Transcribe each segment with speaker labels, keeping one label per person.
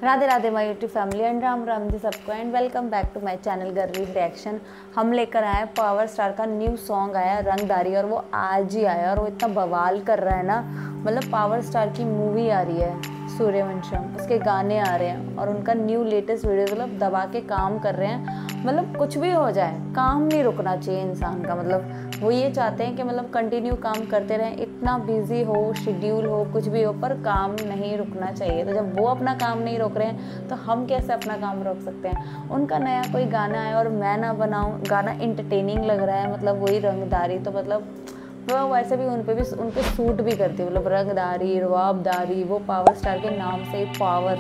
Speaker 1: Radhe Radhe my YouTube family and Ram Ram ji सबको and welcome back to my channel girly reaction. हम लेकर आए पावर स्टार का न्यू सॉन्ग आया रंगदारी और वो आज ही आया और वो इतना बवाल कर रहा है ना। मतलब पावर स्टार की मूवी आ रही है सूर्यवंशम, उसके गाने आ रहे हैं और उनका न्यू लेटेस्ट वीडियो मतलब दबा के काम कर रहे हैं। मतलब कुछ भी हो जाए काम नहीं रुकना चाहिए इंसान का। मतलब वो ये चाहते हैं कि मतलब कंटिन्यू काम करते रहें, इतना बिजी हो शेड्यूल हो कुछ भी हो पर काम नहीं रुकना चाहिए। तो जब वो अपना काम नहीं रोक रहे हैं तो हम कैसे अपना काम रोक सकते हैं। उनका नया कोई गाना है और मैं ना बनाऊं, गाना इंटरटेनिंग लग रहा है, मतलब वही रंगदारी। तो मतलब वो वैसे भी उन पे सूट भी करती है, मतलब रंगदारी रवाबदारी, वो पावर स्टार के नाम से ही पावर,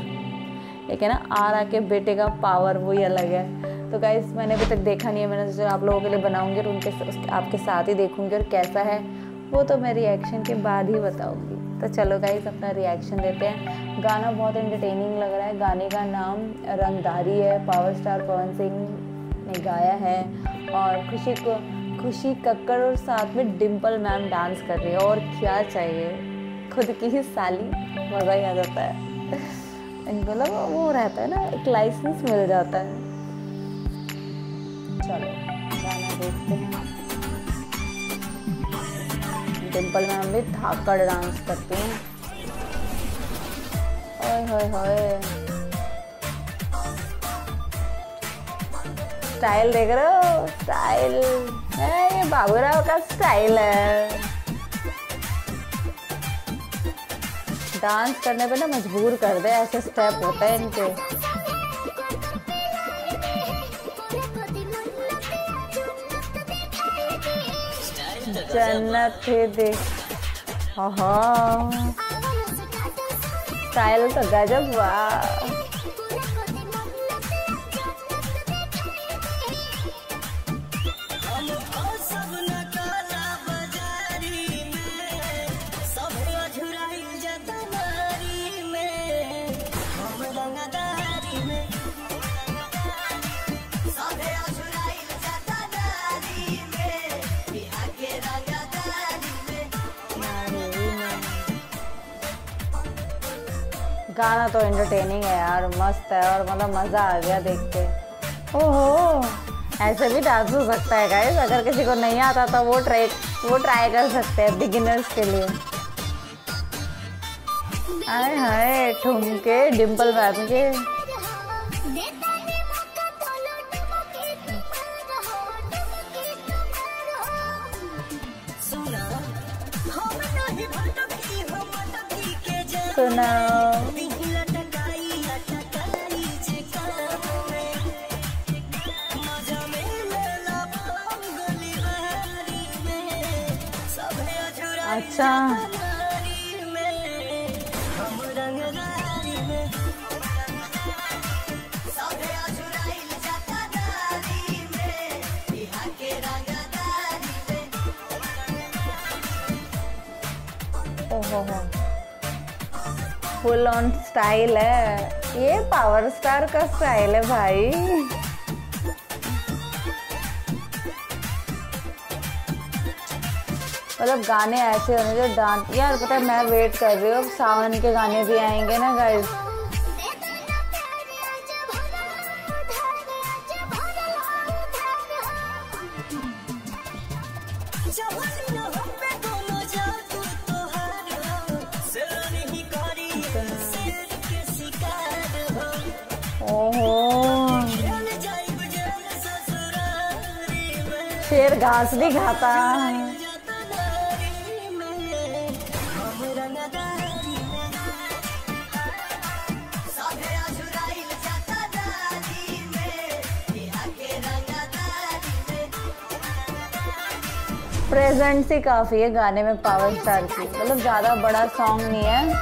Speaker 1: एक है ना आरा के बेटे का पावर, वही अलग है। तो गाइस मैंने अभी तक देखा नहीं है, मैंने सोचा आप लोगों के लिए बनाऊंगी और आपके साथ ही देखूंगी और कैसा है वो तो मैं रिएक्शन के बाद ही बताऊंगी। तो चलो गाइस अपना रिएक्शन देते हैं। गाना बहुत एंटरटेनिंग लग रहा है। गाने का नाम रंगदारी है, पावर स्टार पवन सिंह ने गाया है और खुशी कक्कड़ और साथ में डिम्पल मैम डांस कर रही है। और क्या चाहिए, खुद की ही साली, मज़ा ही आ जाता है। मतलब वो रहता है ना, एक लाइसेंस मिल जाता है। चलो गाना देखते हैं। डिम्पल मैम भी धाकड़ डांस करती हैं। ओए होए होए, स्टाइल देख रहे हो, स्टाइल ये बाबूराव का स्टाइल है। डांस करने पे ना मजबूर कर दे, ऐसे स्टेप होते हैं इनके। जन्नत है देख, हाँ स्टाइल तो गजब, वाह। गाना तो एंटरटेनिंग है यार, मस्त है और मतलब मज़ा आ गया देख के। ओहो, ऐसे भी डांस हो सकता है गाइस। अगर किसी को नहीं आता तो वो ट्राई कर सकते हैं बिगिनर्स के लिए। आए हाय ठुमके डिम्पल मैम के। सुनाओ अच्छा, ओहो हो, फुल ऑन स्टाइल है, ये पावर स्टार का स्टाइल है भाई। मतलब गाने ऐसे होने जो डांस, यार पता है मैं वेट कर रही हूँ, सावन के गाने भी आएंगे ना गाइस। ओहो, शेर घास नहीं खाता। प्रेजेंस ही काफ़ी है गाने में पावर स्टार की। मतलब ज़्यादा बड़ा सॉन्ग नहीं है,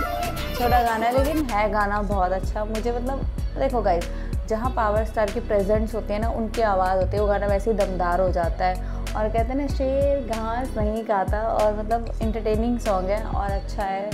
Speaker 1: छोटा गाना है, लेकिन है गाना बहुत अच्छा। मुझे मतलब देखो गाइस, जहाँ पावर स्टार की प्रेजेंस होती है ना, उनकी आवाज़ होती है, वो गाना वैसे ही दमदार हो जाता है। और कहते हैं ना शेर घास नहीं खाता, और मतलब इंटरटेनिंग सॉन्ग है और अच्छा है,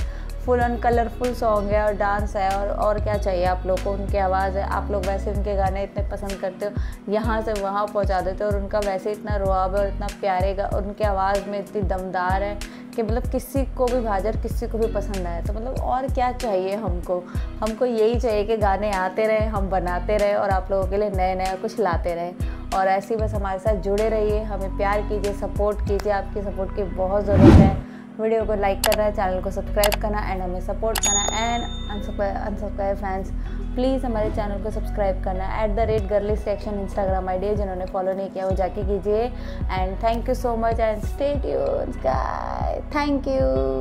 Speaker 1: फुल ऑन कलरफुल सॉन्ग है और डांस है। और क्या चाहिए आप लोग को, उनकी आवाज़ है। आप लोग वैसे उनके गाने इतने पसंद करते हो, यहाँ से वहाँ पहुँचा देते हो, और उनका वैसे इतना रुआब है और इतना प्यारे उनके आवाज़ में इतनी दमदार है कि मतलब किसी को भी भाजर किसी को भी पसंद आए। तो मतलब और क्या चाहिए हमको यही चाहिए कि गाने आते रहे, हम बनाते रहे और आप लोगों के लिए नए नए कुछ लाते रहे। और ऐसे ही बस हमारे साथ जुड़े रहिए, हमें प्यार कीजिए, सपोर्ट कीजिए, आपकी सपोर्ट की बहुत ज़रूरत है। वीडियो को लाइक करना है, चैनल को सब्सक्राइब करना एंड हमें सपोर्ट करना एंड अनसब्सक्राइब फैंस प्लीज़ हमारे चैनल को सब्सक्राइब करना। @girlysreaction इंस्टाग्राम आईडी है, जिन्होंने फॉलो नहीं किया वो जाके कीजिए। And thank you so much and stay tuned guys, thank you.